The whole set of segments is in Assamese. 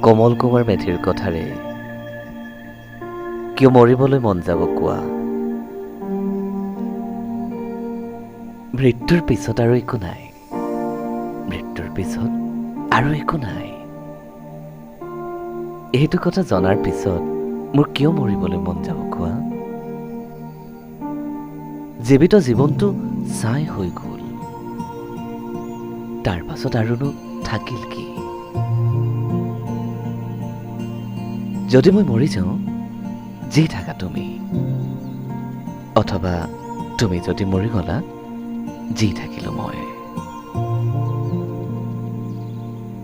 কোমল কুমাৰ মেধিৰ কথাৰে কিয় মৰিবলৈ মন যাব কোৱা? মৃত্যুৰ পিছত আৰু একো নাই, মৃত্যুৰ পিছত আৰু একো নাই। এইটো কথা জনাৰ পিছত মোৰ কিয় মৰিবলৈ মন যাব কোৱা? জীৱিত জীৱনটো ছাই হৈ গ'ল, তাৰ পাছত আৰুনো থাকিল কি? যদি মই মৰি যাওঁ, যি থাকা তুমি, অথবা তুমি যদি মৰি গলা, যি থাকিলো মই,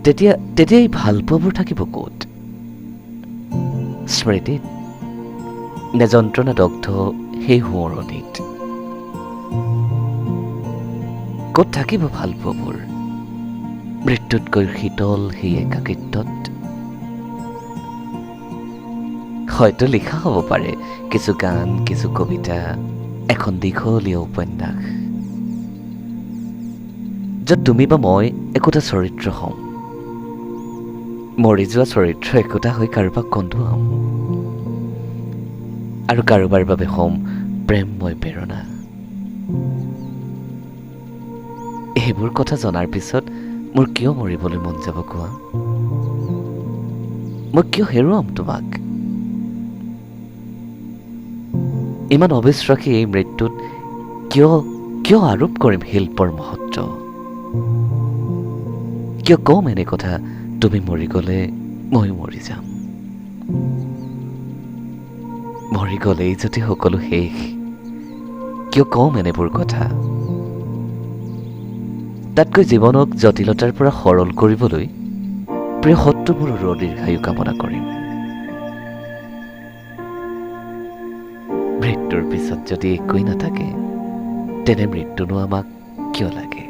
তেতিয়া এই ভাল পোৱাবোৰ থাকিব ক'ত? স্মৃতিত নে যন্ত্ৰণাদগ্ধ সেই সোঁৱৰণিত? ক'ত থাকিব ভাল পোৱাবোৰ মৃত্যুতকৈ শীতল সেই একাকিত্বত? হয়তো লিখা হ'ব পাৰে কিছু গান, কিছু কবিতা, এখন দীঘলীয়া উপন্যাস, য'ত তুমি বা মই একোটা চৰিত্ৰ হ'ম, মৰি যোৱা চৰিত্ৰ একোটা হৈ কাৰোবাক কন্দুৱাম, আৰু কাৰোবাৰ বাবে হ'ম প্ৰেমময় প্ৰেৰণা। এইবোৰ কথা জনাৰ পিছত মোৰ কিয় মৰিবলৈ মন যাব কোৱা? মই কিয় হেৰুৱাম তোমাক? ইমান অবিশ্বাসী এই মৃত্যুত কিয় আৰোপ কৰিম শিল্পৰ মহত্ব? কিয় কম এনে কথা, তুমি মৰি গলে ময়ো মৰি যাম? মৰি গলেই যদি সকলো শেষ, কিয় কম এনেবোৰ কথা? তাতকৈ জীৱনক জটিলতাৰ পৰা সৰল কৰিবলৈ প্ৰিয় শত্ৰুবোৰৰ দীৰ্ঘায়ু কামনা কৰিম। মৃত্যুৰ পিছত যদি একোৱেই নাথাকে, তেনে মৃত্যুনো আমাক কিয় লাগে?